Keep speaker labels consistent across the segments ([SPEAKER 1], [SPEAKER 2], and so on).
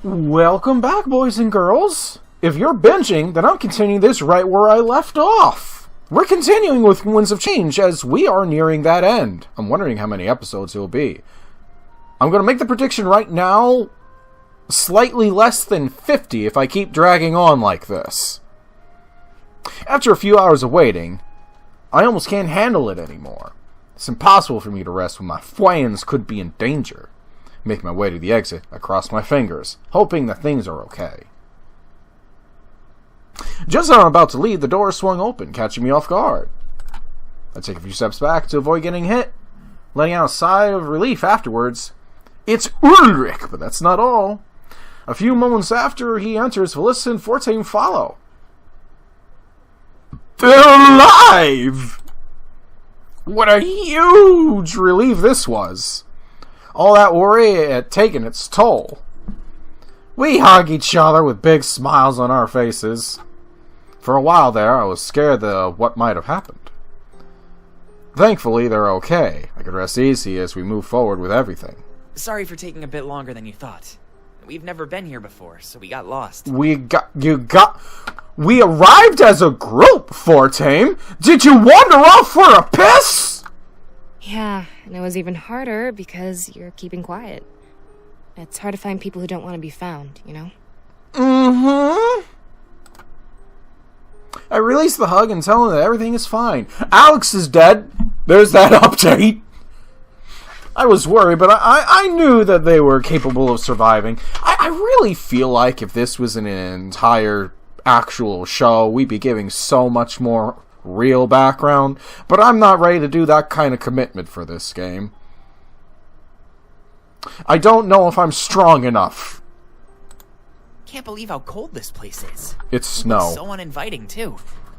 [SPEAKER 1] Welcome back, boys and girls. If you're binging, then I'm continuing this right where I left off. We're continuing with Winds of Change as we are nearing that end. I'm wondering how many episodes it will be. I'm going to make the prediction right now, slightly less than 50 if I keep dragging on like this. After a few hours of waiting, I almost can't handle it anymore. It's impossible for me to rest when my friends could be in danger. Make my way to the exit, I cross my fingers, hoping that things are okay. Just as I'm about to leave, the door swung open, catching me off guard. I take a few steps back to avoid getting hit, letting out a sigh of relief afterwards. It's Ulrich, but that's not all. A few moments after he enters, Felissa and Fortane follow. They're alive! What a huge relief this was. All that worry had taken its toll. We hug each other with big smiles on our faces. For a while there, I was scared of what might have happened. Thankfully, they're okay. I could rest easy as we move forward with everything.
[SPEAKER 2] Sorry for taking a bit longer than you thought. We've never been here before, so we got lost.
[SPEAKER 1] We arrived as a group, Fortane! Did you wander off for a piss?
[SPEAKER 3] Yeah, and it was even harder because you're keeping quiet. It's hard to find people who don't want to be found, you know?
[SPEAKER 1] Mm-hmm. I release the hug and tell him that everything is fine. Alex is dead. There's that update. I was worried, but I knew that they were capable of surviving. I really feel like if this was an entire actual show, we'd be giving so much more real background, but I'm not ready to do that kind of commitment for this game. I don't know if I'm strong enough.
[SPEAKER 2] Can't believe how cold this place is.
[SPEAKER 1] It's snow.
[SPEAKER 2] So uninviting, too.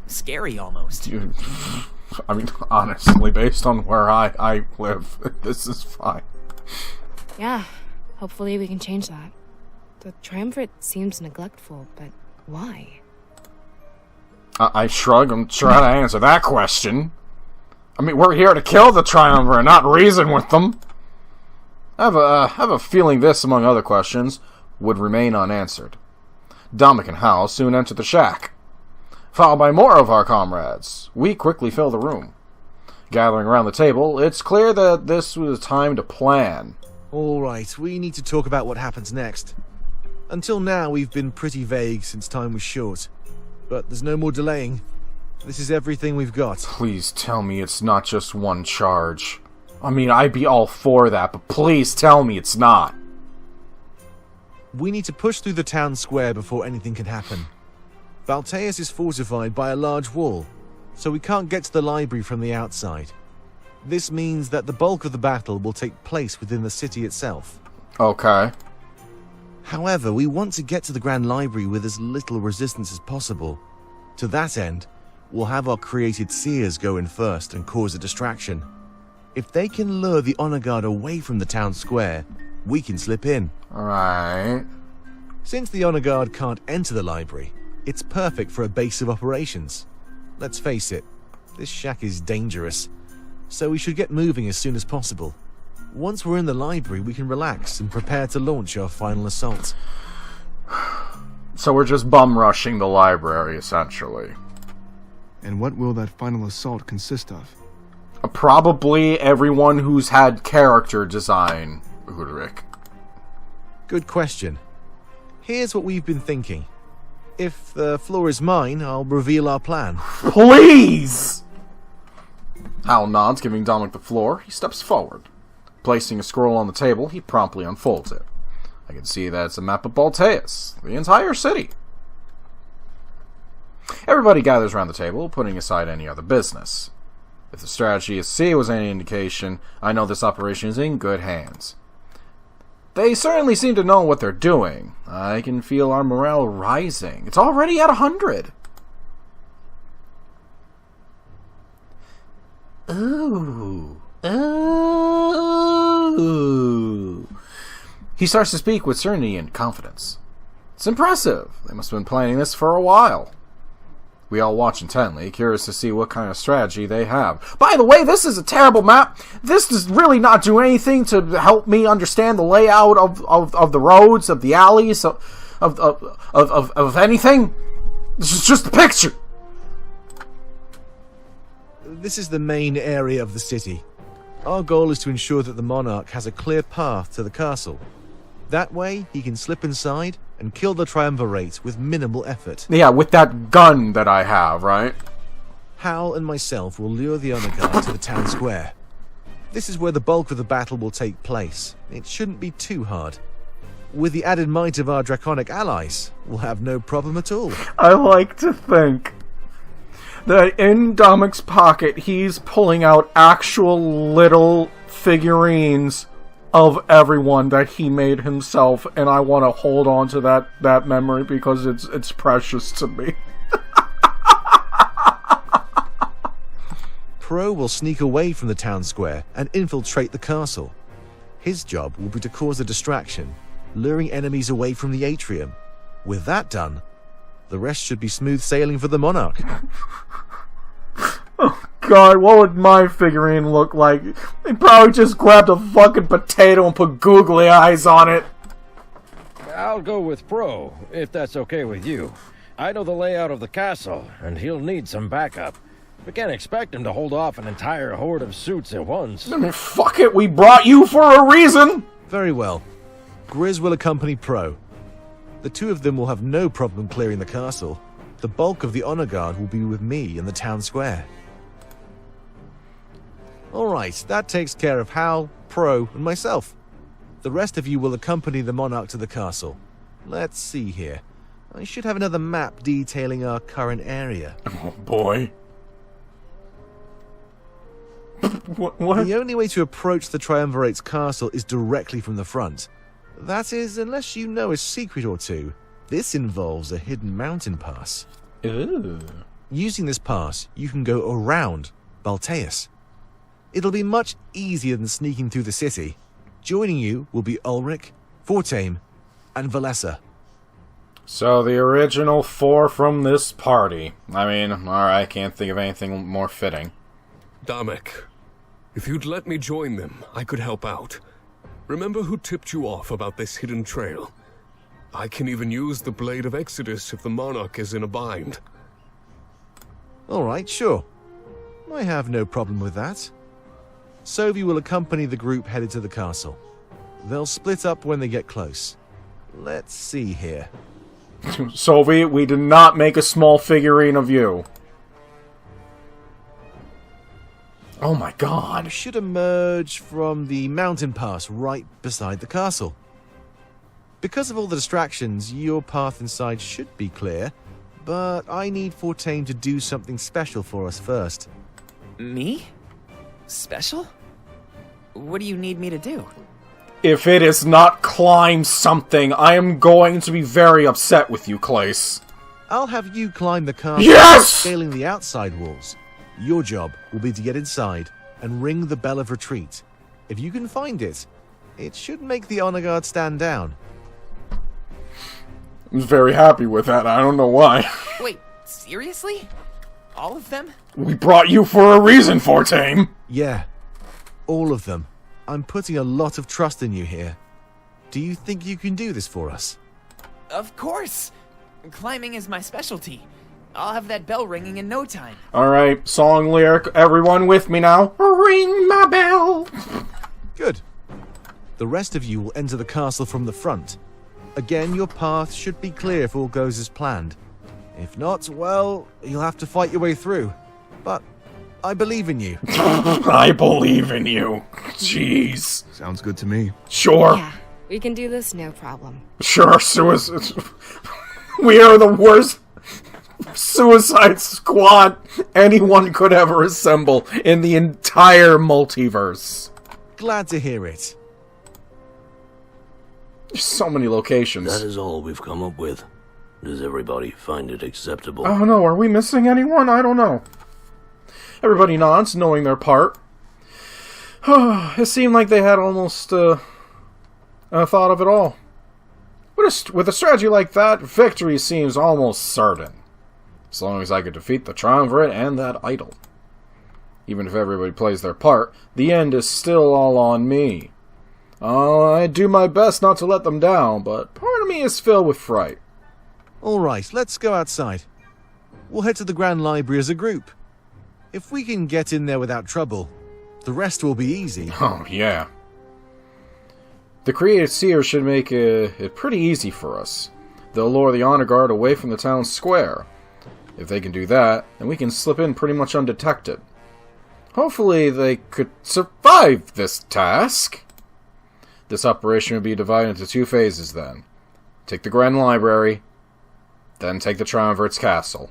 [SPEAKER 2] Scary, almost.
[SPEAKER 1] I mean, honestly, based on where I live, this is fine.
[SPEAKER 3] Yeah, hopefully we can change that. The Triumvirate seems neglectful, but why?
[SPEAKER 1] I shrug. I'm trying to answer that question. I mean, we're here to kill the Triumvirate, not reason with them. I have a feeling this, among other questions, would remain unanswered. Dominic and Hal soon enter the shack. Followed by more of our comrades, we quickly fill the room. Gathering around the table, it's clear that this was time to plan.
[SPEAKER 4] Alright, we need to talk about what happens next. Until now, we've been pretty vague since time was short. But there's no more delaying. This is everything we've got.
[SPEAKER 1] Please tell me it's not just one charge. I mean, I'd be all for that, but please tell me it's not.
[SPEAKER 4] We need to push through the town square before anything can happen. Valteus is fortified by a large wall, so we can't get to the library from the outside. This means that the bulk of the battle will take place within the city itself.
[SPEAKER 1] Okay.
[SPEAKER 4] However, we want to get to the Grand Library with as little resistance as possible. To that end, we'll have our created seers go in first and cause a distraction. If they can lure the Honor Guard away from the town square, we can slip in.
[SPEAKER 1] Alright.
[SPEAKER 4] Since the Honor Guard can't enter the library, it's perfect for a base of operations. Let's face it, this shack is dangerous, so we should get moving as soon as possible. Once we're in the library, we can relax and prepare to launch our final assault.
[SPEAKER 1] So we're just bum rushing the library, essentially.
[SPEAKER 5] And what will that final assault consist of?
[SPEAKER 1] Probably everyone who's had character design, Ulrich.
[SPEAKER 4] Good question. Here's what we've been thinking. If the floor is mine, I'll reveal our plan.
[SPEAKER 1] Please! Hal nods, giving Dominic the floor. He steps forward. Placing a scroll on the table, he promptly unfolds it. I can see that it's a map of Balteus, the entire city. Everybody gathers around the table, putting aside any other business. If the strategy at sea was any indication, I know this operation is in good hands. They certainly seem to know what they're doing. I can feel our morale rising. It's already at 100. Ooh. Ooh. He starts to speak with certainty and confidence. It's impressive. They must have been planning this for a while. We all watch intently, curious to see what kind of strategy they have. By the way, this is a terrible map. This does really not do anything to help me understand the layout of the roads, of the alleys, of anything. This is just a picture.
[SPEAKER 4] This is the main area of the city. Our goal is to ensure that the monarch has a clear path to the castle. That way, he can slip inside and kill the Triumvirate with minimal effort.
[SPEAKER 1] Yeah, with that gun that I have, right?
[SPEAKER 4] Hal and myself will lure the honor guard to the town square. This is where the bulk of the battle will take place. It shouldn't be too hard. With the added might of our draconic allies, we'll have no problem at all.
[SPEAKER 1] I like to think that in Domic's pocket, he's pulling out actual little figurines of everyone that he made himself, and I want to hold on to that memory because it's precious to me.
[SPEAKER 4] Pro will sneak away from the town square and infiltrate the castle. His job will be to cause a distraction, luring enemies away from the atrium. With that done, the rest should be smooth sailing for the monarch.
[SPEAKER 1] Oh god, what would my figurine look like? They probably just grabbed a fucking potato and put googly eyes on it.
[SPEAKER 6] I'll go with Pro, if that's okay with you. I know the layout of the castle, and he'll need some backup. We can't expect him to hold off an entire horde of suits at once.
[SPEAKER 1] I mean, fuck it, we brought you for a reason!
[SPEAKER 4] Very well. Grizz will accompany Pro. The two of them will have no problem clearing the castle. The bulk of the honor guard will be with me in the town square. Alright, that takes care of Hal, Pro, and myself. The rest of you will accompany the monarch to the castle. Let's see here. I should have another map detailing our current area.
[SPEAKER 1] Oh boy. What?
[SPEAKER 4] The only way to approach the Triumvirate's castle is directly from the front. That is, unless you know a secret or two. This involves a hidden mountain pass.
[SPEAKER 1] Ooh.
[SPEAKER 4] Using this pass, you can go around Balteus. It'll be much easier than sneaking through the city. Joining you will be Ulrich, Fortame, and Valessa.
[SPEAKER 1] So the original 4 from this party. I mean, alright, can't think of anything more fitting.
[SPEAKER 7] Domic, if you'd let me join them, I could help out. Remember who tipped you off about this hidden trail? I can even use the Blade of Exodus if the monarch is in a bind.
[SPEAKER 4] Alright, sure. I have no problem with that. Sovi will accompany the group headed to the castle. They'll split up when they get close. Let's see here.
[SPEAKER 1] Soviet, we did not make a small figurine of you. Oh my god.
[SPEAKER 4] You should emerge from the mountain pass right beside the castle. Because of all the distractions, your path inside should be clear, but I need Fortane to do something special for us first.
[SPEAKER 2] Me? Special? What do you need me to do?
[SPEAKER 1] If it is not climb something, I am going to be very upset with you, Clace.
[SPEAKER 4] I'll have you climb the castle,
[SPEAKER 1] Yes!
[SPEAKER 4] scaling the outside walls. Your job will be to get inside and ring the Bell of Retreat. If you can find it, it should make the Honor Guard stand down.
[SPEAKER 1] I'm very happy with that, I don't know why.
[SPEAKER 2] Wait, seriously? All of them?
[SPEAKER 1] We brought you for a reason, Fortame!
[SPEAKER 4] Yeah, all of them. I'm putting a lot of trust in you here. Do you think you can do this for us?
[SPEAKER 2] Of course! Climbing is my specialty. I'll have that bell ringing in no time.
[SPEAKER 1] Alright, song lyric, everyone with me now. Ring my bell!
[SPEAKER 4] Good. The rest of you will enter the castle from the front. Again, your path should be clear if all goes as planned. If not, well, you'll have to fight your way through. But I believe in you.
[SPEAKER 1] I believe in you. Jeez.
[SPEAKER 5] Sounds good to me.
[SPEAKER 1] Sure.
[SPEAKER 3] Yeah, we can do this, no problem.
[SPEAKER 1] Sure, suicide. We are the worst Suicide Squad anyone could ever assemble in the entire multiverse.
[SPEAKER 4] Glad to hear it.
[SPEAKER 1] There's so many locations.
[SPEAKER 8] That is all we've come up with. Does everybody find it acceptable?
[SPEAKER 1] Oh no, are we missing anyone? I don't know. Everybody nods, knowing their part. It seemed like they had almost thought of it all. With a strategy like that, victory seems almost certain. as long as I could defeat the Triumvirate and that idol. Even if everybody plays their part, the end is still all on me. I do my best not to let them down, but part of me is filled with fright.
[SPEAKER 4] Alright, let's go outside. We'll head to the Grand Library as a group. If we can get in there without trouble, the rest will be easy.
[SPEAKER 1] Oh, yeah. The Created Seer should make it pretty easy for us. They'll lure the Honor Guard away from the town square. If they can do that, then we can slip in pretty much undetected. Hopefully they could survive this task. This operation would be divided into 2 phases then. Take the Grand Library, then take the Triumvirate's castle.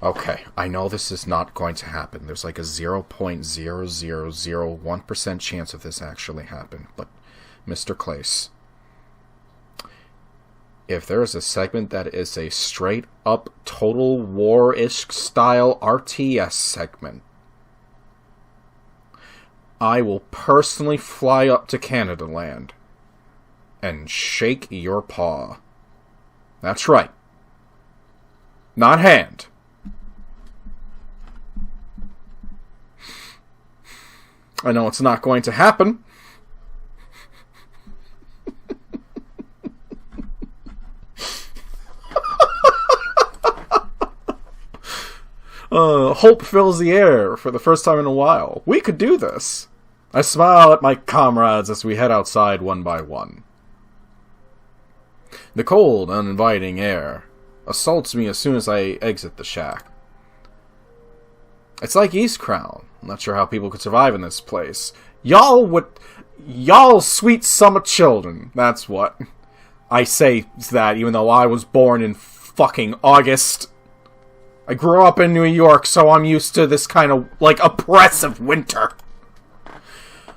[SPEAKER 1] Okay, I know this is not going to happen. There's like a 0.0001% chance of this actually happen. But, Mr. Clace, if there is a segment that is a straight-up Total War-ish style RTS segment, I will personally fly up to Canada Land and shake your paw. That's right. Not hand. I know it's not going to happen. Hope fills the air for the first time in a while. We could do this. I smile at my comrades as we head outside one by one. The cold, uninviting air assaults me as soon as I exit the shack. It's like Eastcrown. I'm not sure how people could survive in this place. Y'all sweet summer children. That's what. I say that even though I was born in fucking August. I grew up in New York, so I'm used to this kind of, like, oppressive winter.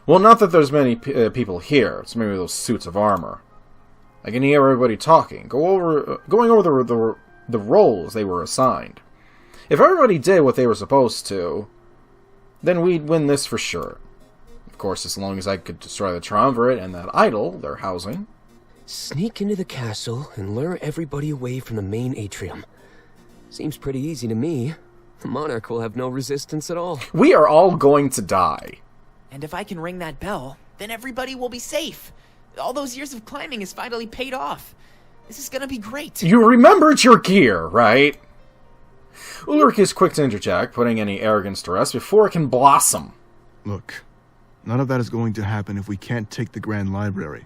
[SPEAKER 1] Well, not that there's many people here. It's maybe those suits of armor. I can hear everybody talking, going over the roles they were assigned. If everybody did what they were supposed to, then we'd win this for sure. Of course, as long as I could destroy the Triumvirate and that idol they're housing.
[SPEAKER 9] Sneak into the castle and lure everybody away from the main atrium. Seems pretty easy to me. The Monarch will have no resistance at all.
[SPEAKER 1] We are all going to die.
[SPEAKER 2] And if I can ring that bell, then everybody will be safe. All those years of climbing has finally paid off. This is gonna be great.
[SPEAKER 1] You remembered your gear, right? Ulrich is quick to interject, putting any arrogance to rest before it can blossom.
[SPEAKER 5] Look, none of that is going to happen if we can't take the Grand Library.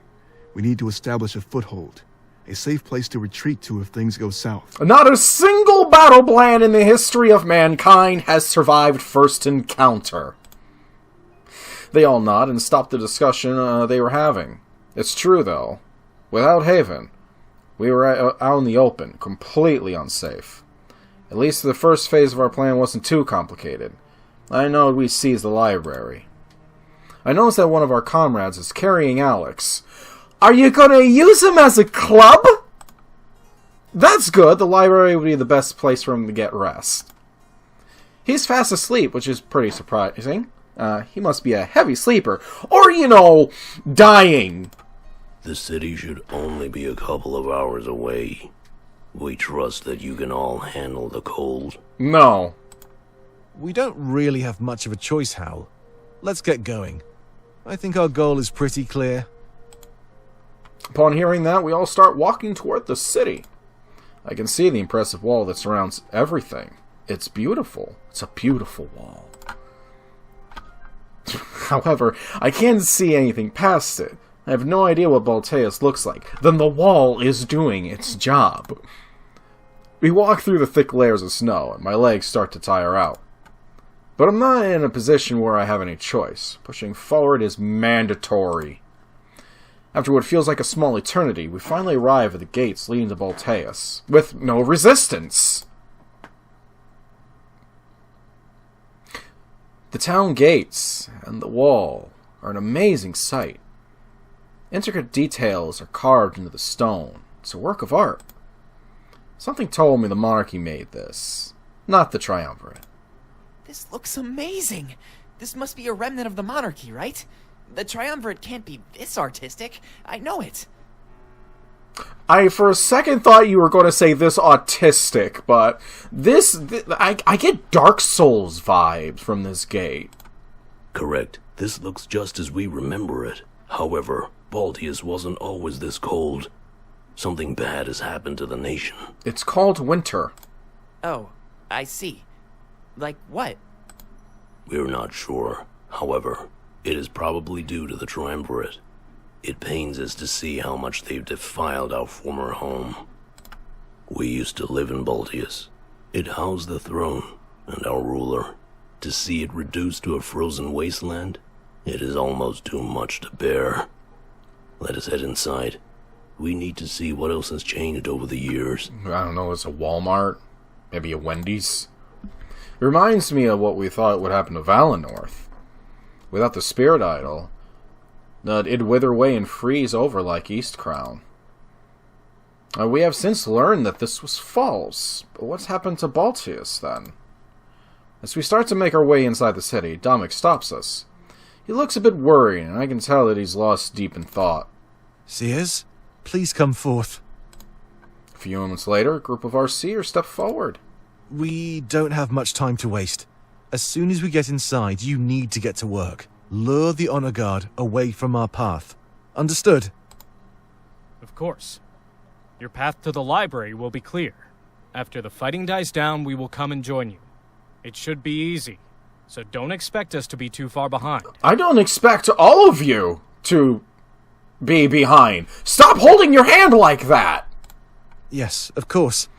[SPEAKER 5] We need to establish a foothold. A safe place to retreat to if things go south.
[SPEAKER 1] Not a single battle plan in the history of mankind has survived first encounter. They all nod and stop the discussion they were having. It's true, though. Without Haven, we were out in the open, completely unsafe. At least the first phase of our plan wasn't too complicated. I know we seized the library. I noticed that one of our comrades is carrying Alex. Are you gonna use him as a club? That's good. The library would be the best place for him to get rest. He's fast asleep, which is pretty surprising. He must be a heavy sleeper. Or, dying.
[SPEAKER 8] The city should only be a couple of hours away. We trust that you can all handle the cold.
[SPEAKER 1] No.
[SPEAKER 4] We don't really have much of a choice, Hal. Let's get going. I think our goal is pretty clear.
[SPEAKER 1] Upon hearing that, we all start walking toward the city. I can see the impressive wall that surrounds everything. It's beautiful. It's a beautiful wall. However, I can't see anything past it. I have no idea what Balteus looks like. Then the wall is doing its job. We walk through the thick layers of snow, and my legs start to tire out. But I'm not in a position where I have any choice. Pushing forward is mandatory. After what feels like a small eternity, we finally arrive at the gates leading to Balteus, with no resistance. The town gates and the wall are an amazing sight. Intricate details are carved into the stone. It's a work of art. Something told me the monarchy made this, not the Triumvirate.
[SPEAKER 2] This looks amazing. This must be a remnant of the monarchy, right? The Triumvirate can't be this artistic. I know it.
[SPEAKER 1] I for a second thought you were going to say this autistic, but I get Dark Souls vibes from this gate.
[SPEAKER 8] Correct. This looks just as we remember it. However, Baltius wasn't always this cold. Something bad has happened to the nation.
[SPEAKER 1] It's called winter.
[SPEAKER 2] Oh, I see. Like what?
[SPEAKER 8] We're not sure. However, it is probably due to the Triumvirate. It pains us to see how much they've defiled our former home. We used to live in Baltius. It housed the throne and our ruler. To see it reduced to a frozen wasteland, it is almost too much to bear. Let us head inside. We need to see what else has changed over the years.
[SPEAKER 1] I don't know, it's a Walmart? Maybe a Wendy's? It reminds me of what we thought would happen to Valinor. Without the spirit idol, it'd wither away and freeze over like Eastcrown. We have since learned that this was false, but what's happened to Baltius then? As we start to make our way inside the city, Domik stops us. He looks a bit worried, and I can tell that he's lost deep in thought.
[SPEAKER 4] Seers, please come forth.
[SPEAKER 1] A few moments later, a group of our seers step forward.
[SPEAKER 4] We don't have much time to waste. As soon as we get inside, you need to get to work. Lure the Honor Guard away from our path. Understood?
[SPEAKER 10] Of course. Your path to the library will be clear. After the fighting dies down, we will come and join you. It should be easy, so don't expect us to be too far behind.
[SPEAKER 1] I don't expect all of you to be behind. Stop holding your hand like that!
[SPEAKER 4] Yes, of course.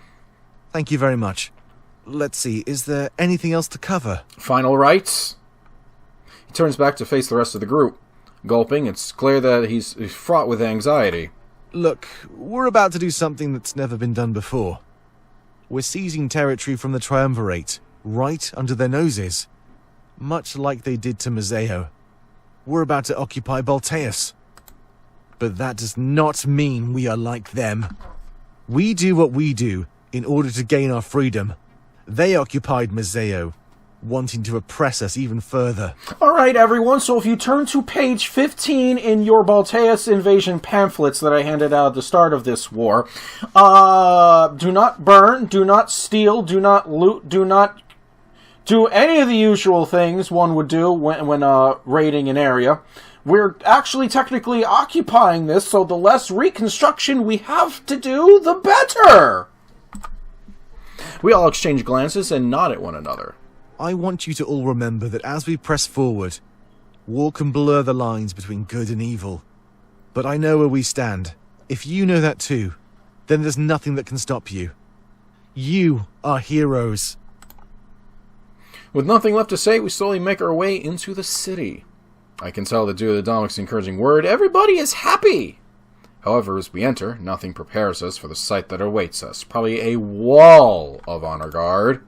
[SPEAKER 4] Thank you very much. Let's see, is there anything else to cover?
[SPEAKER 1] Final rites? He turns back to face the rest of the group. Gulping, it's clear that he's fraught with anxiety.
[SPEAKER 4] Look, we're about to do something that's never been done before. We're seizing territory from the Triumvirate, right under their noses. Much like they did to Mazeo. We're about to occupy Balteus. But that does not mean we are like them. We do what we do in order to gain our freedom. They occupied Mazeo, wanting to oppress us even further.
[SPEAKER 1] Alright, everyone, so if you turn to page 15 in your Balteus invasion pamphlets that I handed out at the start of this war, do not burn, do not steal, do not loot, do not do any of the usual things one would do when raiding an area. We're actually technically occupying this, so the less reconstruction we have to do, the better! We all exchange glances and nod at one another.
[SPEAKER 4] I want you to all remember that as we press forward, war can blur the lines between good and evil. But I know where we stand. If you know that too, then there's nothing that can stop you. You are heroes.
[SPEAKER 1] With nothing left to say, we slowly make our way into the city. I can tell that due to the Domik's encouraging word, everybody is happy. However, as we enter, nothing prepares us for the sight that awaits us. Probably a wall of honor guard.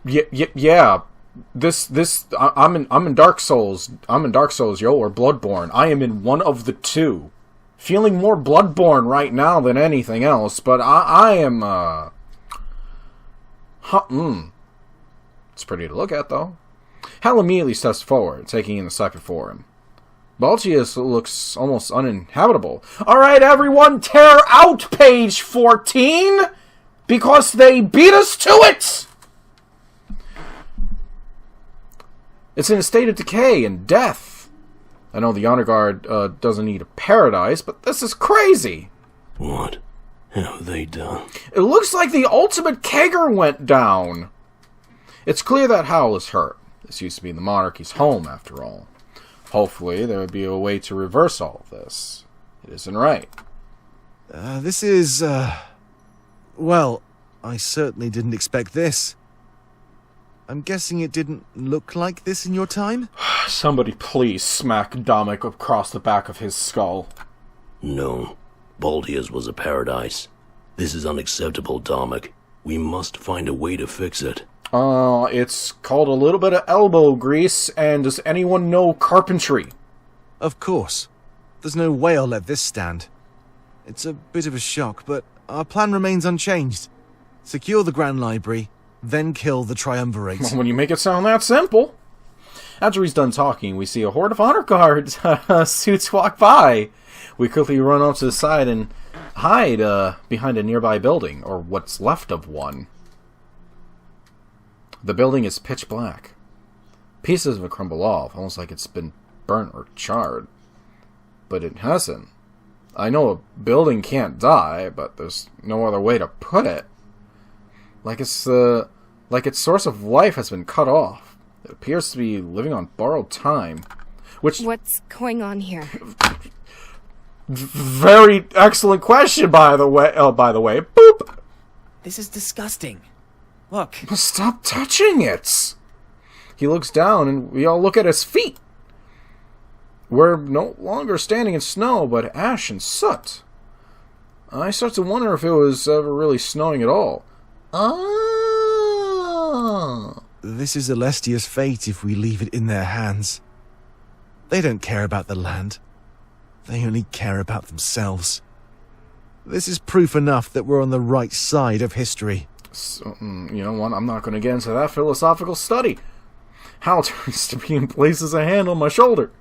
[SPEAKER 1] Yeah. I'm in Dark Souls. I'm in Dark Souls, or Bloodborne. I am in one of the two. Feeling more Bloodborne right now than anything else, but I am, It's pretty to look at, though. Hal immediately steps forward, taking in the sight before him. Baltius looks almost uninhabitable. Alright, everyone, tear out page 14! Because they beat us to it! It's in a state of decay and death. I know the Honor Guard doesn't need a paradise, but this is crazy.
[SPEAKER 8] What have they done?
[SPEAKER 1] It looks like the ultimate kegger went down. It's clear that Hal is hurt. This used to be the monarchy's home, after all. Hopefully, there would be a way to reverse all of this. It isn't right.
[SPEAKER 4] This is, well, I certainly didn't expect this. I'm guessing it didn't look like this in your time?
[SPEAKER 1] Somebody please smack Domik across the back of his skull.
[SPEAKER 8] No. Baltius was a paradise. This is unacceptable, Domik. We must find a way to fix it.
[SPEAKER 1] It's called a little bit of elbow grease, and does anyone know carpentry?
[SPEAKER 4] Of course. There's no way I'll let this stand. It's a bit of a shock, but our plan remains unchanged. Secure the Grand Library, then kill the Triumvirate.
[SPEAKER 1] When you make it sound that simple. After he's done talking, we see a horde of honor guard suits walk by. We quickly run off to the side and hide behind a nearby building, or what's left of one. The building is pitch black. Pieces of it crumble off, almost like it's been burnt or charred. But it hasn't. I know a building can't die, but there's no other way to put it. Like its source of life has been cut off. It appears to be living on borrowed time. Which...
[SPEAKER 3] What's going on here?
[SPEAKER 1] Very excellent question, by the way. Oh, by the way. Boop!
[SPEAKER 2] This is disgusting. Look.
[SPEAKER 1] Stop touching it! He looks down, and we all look at his feet. We're no longer standing in snow, but ash and soot. I start to wonder if it was ever really snowing at all.
[SPEAKER 4] This is Alestia's fate if we leave it in their hands. They don't care about the land. They only care about themselves. This is proof enough that we're on the right side of history.
[SPEAKER 1] So, you know what? I'm not going to get into that philosophical study. Hal turns to me and places a hand on my shoulder.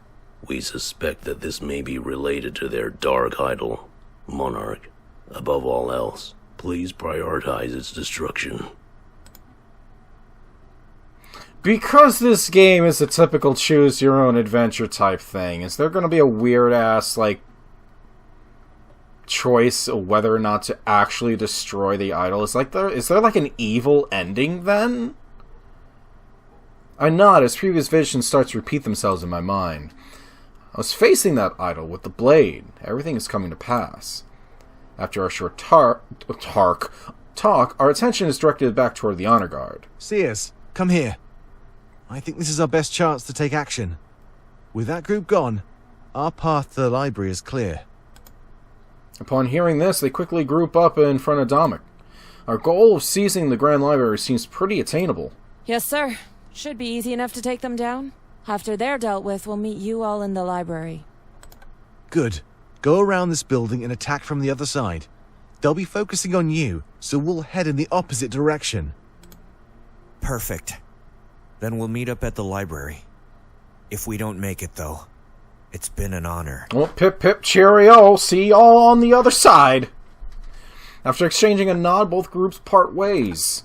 [SPEAKER 8] We suspect that this may be related to their dark idol, Monarch. Above all else, please prioritize its destruction.
[SPEAKER 1] Because this game is a typical choose-your-own-adventure type thing, is there going to be a weird-ass, like, choice of whether or not to actually destroy the idol? Is there like an evil ending, then? I nod as previous visions start to repeat themselves in my mind. I was facing that idol with the blade. Everything is coming to pass. After our short talk, our attention is directed back toward the honor guard.
[SPEAKER 4] Seers, come here. I think this is our best chance to take action. With that group gone, our path to the library is clear.
[SPEAKER 1] Upon hearing this, they quickly group up in front of Dominic. Our goal of seizing the Grand Library seems pretty attainable.
[SPEAKER 11] Yes, sir. Should be easy enough to take them down. After they're dealt with, we'll meet you all in the library.
[SPEAKER 4] Good. Go around this building and attack from the other side. They'll be focusing on you, so we'll head in the opposite direction.
[SPEAKER 12] Perfect. Then we'll meet up at the library. If we don't make it, though, it's been an honor.
[SPEAKER 1] Well, pip pip cheerio, see y'all on the other side. After exchanging a nod, both groups part ways.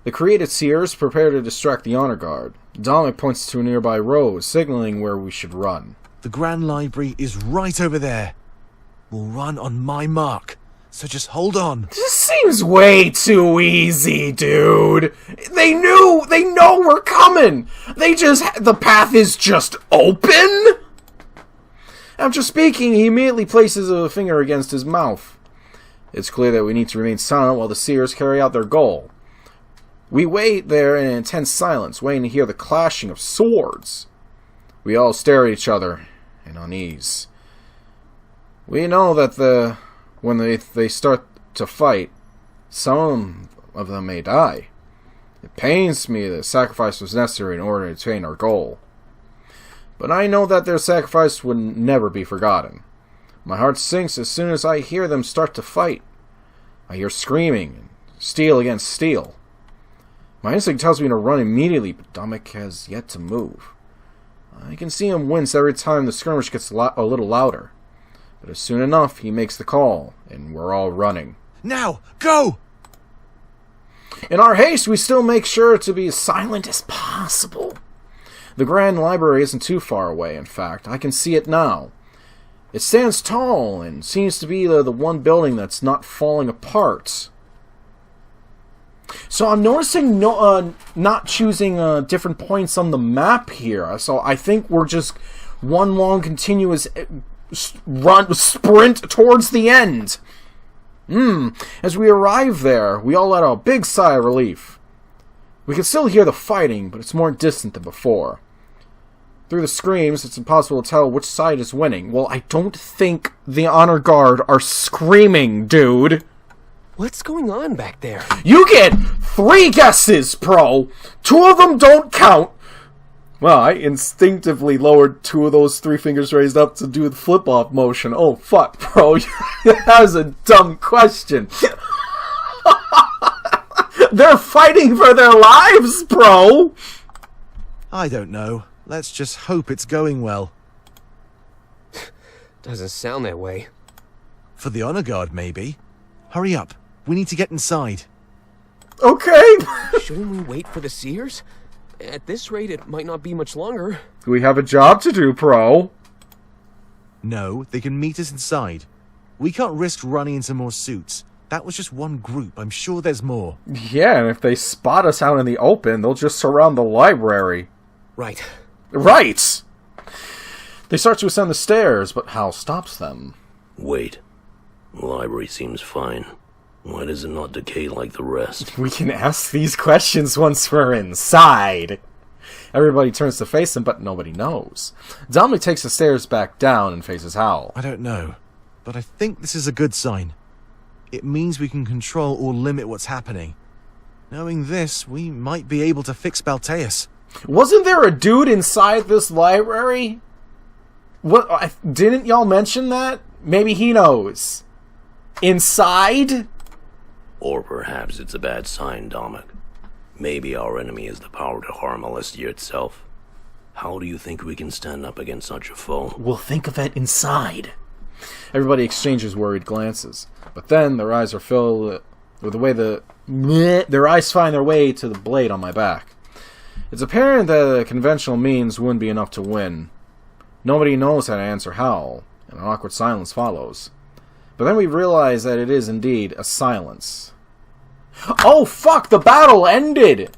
[SPEAKER 1] The created seers prepare to distract the honor guard. Dominic points to a nearby road, signaling where we should run.
[SPEAKER 4] The Grand Library is right over there. We'll run on my mark, so just hold on.
[SPEAKER 1] This seems way too easy, dude. They know we're coming. The path is just open? After speaking, he immediately places a finger against his mouth. It's clear that we need to remain silent while the seers carry out their goal. We wait there in intense silence, waiting to hear the clashing of swords. We all stare at each other in unease. We know that when they start to fight, some of them may die. It pains me that sacrifice was necessary in order to attain our goal. But I know that their sacrifice would never be forgotten. My heart sinks as soon as I hear them start to fight. I hear screaming and steel against steel. My instinct tells me to run immediately, but Dominic has yet to move. I can see him wince every time the skirmish gets a little louder. But as soon enough, he makes the call, and we're all running.
[SPEAKER 4] Now, go!
[SPEAKER 1] In our haste, we still make sure to be as silent as possible. The Grand Library isn't too far away, in fact. I can see it now. It stands tall and seems to be the one building that's not falling apart. So I'm noticing not choosing different points on the map here. So I think we're just one long continuous sprint towards the end. As we arrive there, we all let out a big sigh of relief. We can still hear the fighting, but it's more distant than before. Through the screams, it's impossible to tell which side is winning. Well, I don't think the honor guard are screaming, dude.
[SPEAKER 9] What's going on back there?
[SPEAKER 1] You get 3 guesses, Pro. 2 of them don't count. Well, I instinctively lowered 2 of those 3 fingers raised up to do the flip-off motion. Oh, fuck, Pro. That was a dumb question. They're fighting for their lives, Pro.
[SPEAKER 4] I don't know. Let's just hope it's going well.
[SPEAKER 9] Doesn't sound that way.
[SPEAKER 4] For the honor guard, maybe. Hurry up. We need to get inside.
[SPEAKER 1] Okay!
[SPEAKER 9] Shouldn't we wait for the Seers? At this rate, it might not be much longer.
[SPEAKER 1] We have a job to do, Pro.
[SPEAKER 4] No, they can meet us inside. We can't risk running into more suits. That was just one group. I'm sure there's more.
[SPEAKER 1] Yeah, and if they spot us out in the open, they'll just surround the library.
[SPEAKER 9] Right.
[SPEAKER 1] Right! They start to ascend the stairs, but Hal stops them.
[SPEAKER 8] Wait. The library seems fine. Why does it not decay like the rest?
[SPEAKER 1] We can ask these questions once we're inside. Everybody turns to face him, but nobody knows. Dominic takes the stairs back down and faces Hal.
[SPEAKER 4] I don't know, but I think this is a good sign. It means we can control or limit what's happening. Knowing this, we might be able to fix Balteus.
[SPEAKER 1] Wasn't there a dude inside this library? What? Didn't y'all mention that? Maybe he knows. Inside?
[SPEAKER 8] Or perhaps it's a bad sign, Dominic. Maybe our enemy has the power to harm Alestia itself. How do you think we can stand up against such a foe?
[SPEAKER 1] We'll think of it inside. Everybody exchanges worried glances. But then their eyes are filled with the way their eyes find their way to the blade on my back. It's apparent that conventional means wouldn't be enough to win. Nobody knows how to answer Hal, and an awkward silence follows. But then we realize that it is indeed a silence. Oh fuck, the battle ended!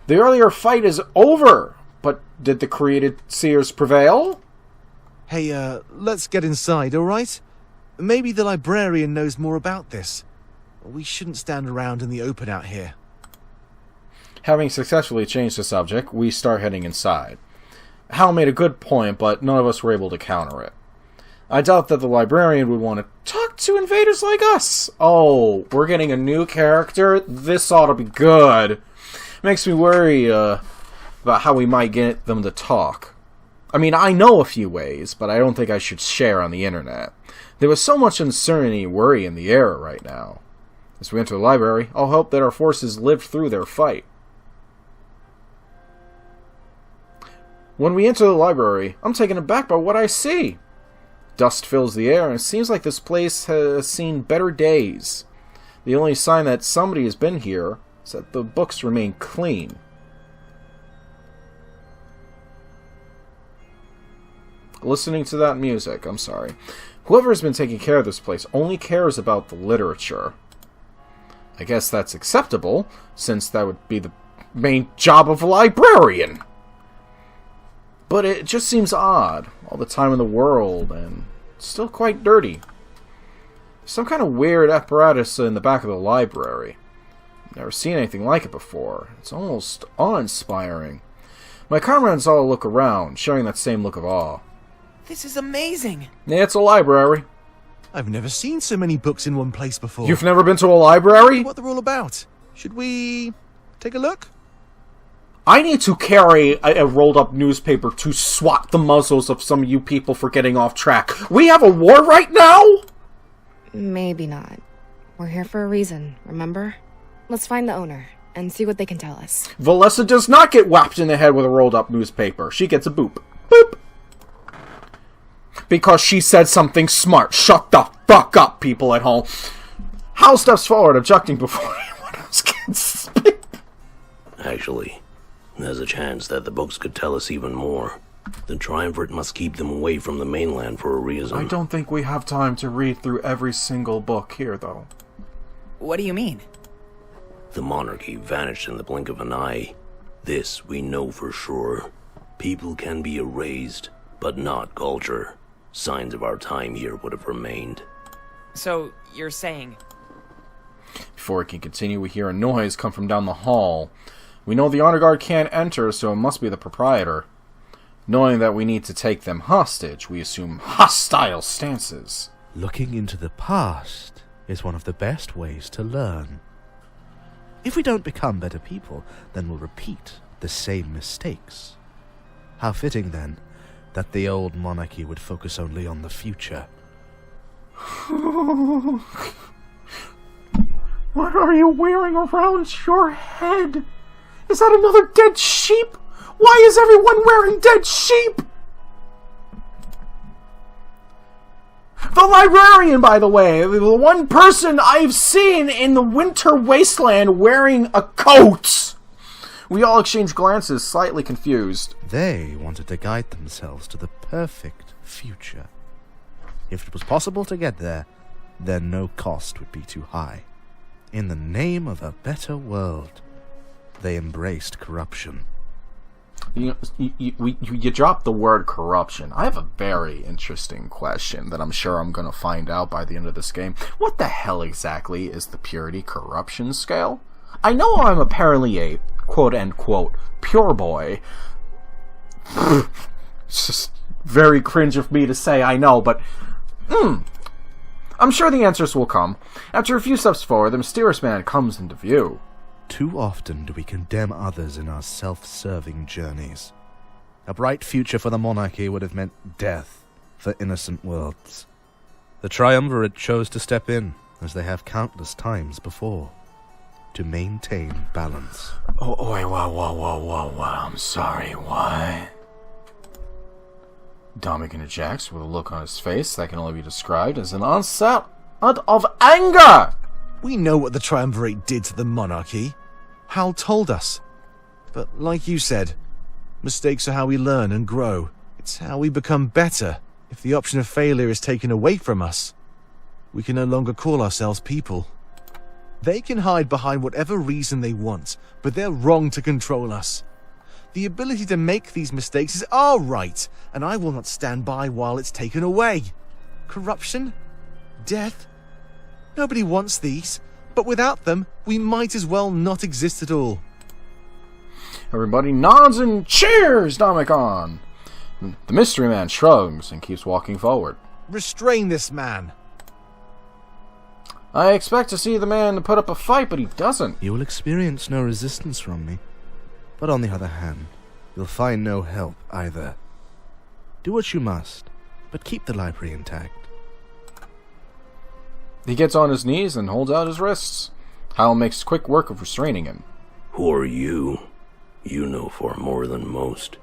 [SPEAKER 1] The earlier fight is over, but did the created Seers prevail?
[SPEAKER 4] Hey, let's get inside, alright? Maybe the librarian knows more about this. We shouldn't stand around in the open out here.
[SPEAKER 1] Having successfully changed the subject, we start heading inside. Hal made a good point, but none of us were able to counter it. I doubt that the librarian would want to talk to invaders like us. Oh, we're getting a new character? This ought to be good. Makes me worry about how we might get them to talk. I mean, I know a few ways, but I don't think I should share on the internet. There was so much uncertainty and worry in the air right now. As we enter the library, I'll hope that our forces lived through their fight. When we enter the library, I'm taken aback by what I see. Dust fills the air, and it seems like this place has seen better days. The only sign that somebody has been here is that the books remain clean. Listening to that music, I'm sorry. Whoever has been taking care of this place only cares about the literature. I guess that's acceptable, since that would be the main job of a librarian. But it just seems odd. All the time in the world, and still quite dirty. Some kind of weird apparatus in the back of the library. Never seen anything like it before. It's almost awe-inspiring. My comrades all look around, sharing that same look of awe.
[SPEAKER 2] This is amazing!
[SPEAKER 1] Yeah, it's a library.
[SPEAKER 4] I've never seen so many books in one place before.
[SPEAKER 1] You've never been to a library?
[SPEAKER 4] What they're all about. Should we take a look?
[SPEAKER 1] I need to carry a rolled-up newspaper to swat the muzzles of some of you people for getting off track. We have a war right now?
[SPEAKER 3] Maybe not. We're here for a reason, remember? Let's find the owner, and see what they can tell us.
[SPEAKER 1] Valessa does not get whapped in the head with a rolled-up newspaper. She gets a boop. Boop! Because she said something smart. Shut the fuck up, people at home. Hal steps forward, objecting before anyone else can speak.
[SPEAKER 8] Actually, there's a chance that the books could tell us even more. The Triumvirate must keep them away from the mainland for a reason.
[SPEAKER 1] I don't think we have time to read through every single book here, though.
[SPEAKER 2] What do you mean?
[SPEAKER 8] The monarchy vanished in the blink of an eye. This we know for sure. People can be erased, but not culture. Signs of our time here would have remained.
[SPEAKER 2] So, you're saying...
[SPEAKER 1] Before we can continue, we hear a noise come from down the hall. We know the honor guard can't enter, so it must be the proprietor. Knowing that we need to take them hostage, we assume hostile stances.
[SPEAKER 13] Looking into the past is one of the best ways to learn. If we don't become better people, then we'll repeat the same mistakes. How fitting, then, that the old monarchy would focus only on the future.
[SPEAKER 1] What are you wearing around your head? Is that another dead sheep? Why is everyone wearing dead sheep? The librarian, by the way, the one person I've seen in the winter wasteland wearing a coat. We all exchange glances, slightly confused.
[SPEAKER 13] They wanted to guide themselves to the perfect future. If it was possible to get there, then no cost would be too high. In the name of a better world, they embraced corruption.
[SPEAKER 1] You dropped the word corruption. I have a very interesting question that I'm sure I'm going to find out by the end of this game. What the hell exactly is the purity corruption scale? I know I'm apparently a quote-unquote pure boy. It's just very cringe of me to say, I know, but I'm sure the answers will come. After a few steps forward, the mysterious man comes into view.
[SPEAKER 13] Too often do we condemn others in our self-serving journeys. A bright future for the monarchy would have meant death for innocent worlds. The Triumvirate chose to step in, as they have countless times before, to maintain balance.
[SPEAKER 1] Oh, wait, whoa, I'm sorry, what? Dominic interjects with a look on his face that can only be described as an onset of anger!
[SPEAKER 4] We know what the Triumvirate did to the monarchy. Hal told us. But like you said, mistakes are how we learn and grow. It's how we become better. If the option of failure is taken away from us, we can no longer call ourselves people. They can hide behind whatever reason they want, but they're wrong to control us. The ability to make these mistakes is our right, and I will not stand by while it's taken away. Corruption? Death? Nobody wants these, but without them, we might as well not exist at all.
[SPEAKER 1] Everybody nods and cheers Domicon. The mystery man shrugs and keeps walking forward.
[SPEAKER 4] Restrain this man.
[SPEAKER 1] I expect to see the man put up a fight, but he doesn't.
[SPEAKER 13] You will experience no resistance from me. But on the other hand, you'll find no help either. Do what you must, but keep the library intact.
[SPEAKER 1] He gets on his knees and holds out his wrists. Hal makes quick work of restraining him.
[SPEAKER 8] Who are you? You know far more than most.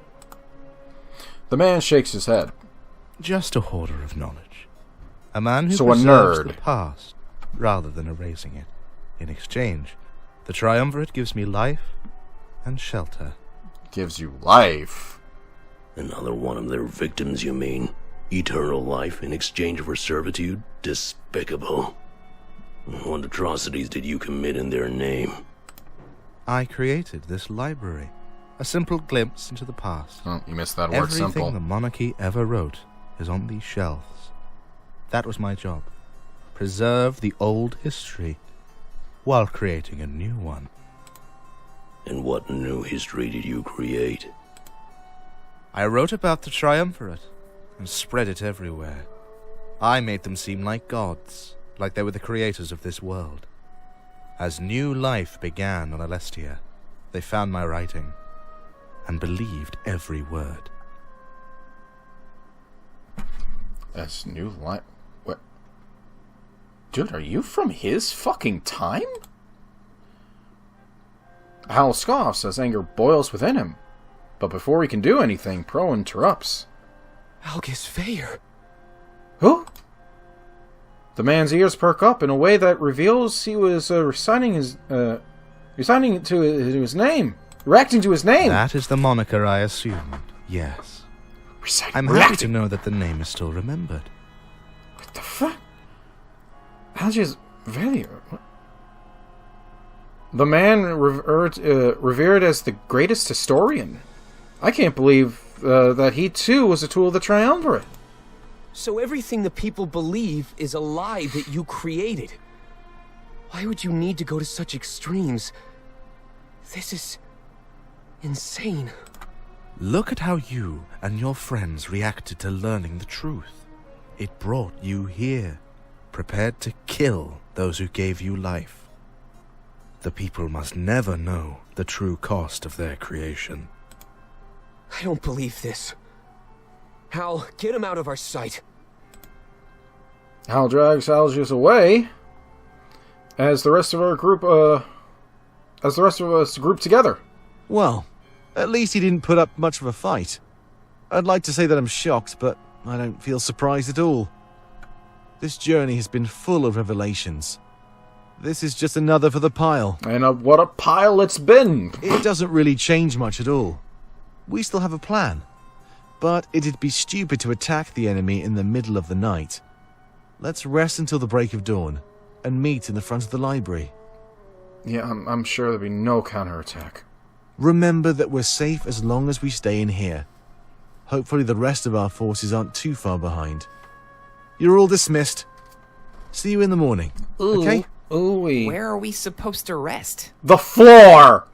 [SPEAKER 1] The man shakes his head.
[SPEAKER 13] Just a hoarder of knowledge. A man who
[SPEAKER 1] So
[SPEAKER 13] preserves
[SPEAKER 1] a nerd.
[SPEAKER 13] the past, rather than erasing it. In exchange, the Triumvirate gives me life and shelter.
[SPEAKER 1] Gives you life?
[SPEAKER 8] Another one of their victims, you mean? Eternal life in exchange for servitude? Despicable. What atrocities did you commit in their name?
[SPEAKER 13] I created this library. A simple glimpse into the past.
[SPEAKER 1] Oh, you missed that word,
[SPEAKER 13] Everything
[SPEAKER 1] simple.
[SPEAKER 13] the monarchy ever wrote is on these shelves. That was my job. Preserve the old history while creating a new one.
[SPEAKER 8] And what new history did you create?
[SPEAKER 13] I wrote about the Triumvirate and spread it everywhere. I made them seem like gods, like they were the creators of this world. As new life began on Alestia, they found my writing and believed every word.
[SPEAKER 1] As new life? What? Dude, are you from his fucking time? Hal scoffs as anger boils within him. But before he can do anything, Pro interrupts.
[SPEAKER 9] Algus Fayer.
[SPEAKER 1] Who? The man's ears perk up in a way that reveals he was reciting to his name. Reacting to his name.
[SPEAKER 13] That is the moniker I assumed, yes. I'm happy to know that the name is still remembered.
[SPEAKER 1] What the fuck? Algus Fayer. The man revered as the greatest historian. I can't believe that he too was a tool of the Triumvirate.
[SPEAKER 9] So everything the people believe is a lie that you created. Why would you need to go to such extremes? This is insane.
[SPEAKER 13] Look at how you and your friends reacted to learning the truth. It brought you here, prepared to kill those who gave you life. The people must never know the true cost of their creation.
[SPEAKER 9] I don't believe this. Hal, get him out of our sight.
[SPEAKER 1] Hal drags Algus away as the rest of our group, as the rest of us group together.
[SPEAKER 4] Well, At least he didn't put up much of a fight. I'd like to say that I'm shocked, but I don't feel surprised at all. This journey has been full of revelations. This is just another for the pile.
[SPEAKER 1] And what a pile it's been!
[SPEAKER 4] It doesn't really change much at all. We still have a plan. But it'd be stupid to attack the enemy in the middle of the night. Let's rest until the break of dawn, and meet in the front of the library.
[SPEAKER 1] Yeah, I'm sure there'll be no counterattack.
[SPEAKER 4] Remember that we're safe as long as we stay in here. Hopefully the rest of our forces aren't too far behind. You're all dismissed. See you in the morning, okay?
[SPEAKER 1] Ooh-wee.
[SPEAKER 2] Where are we supposed to rest?
[SPEAKER 1] The floor!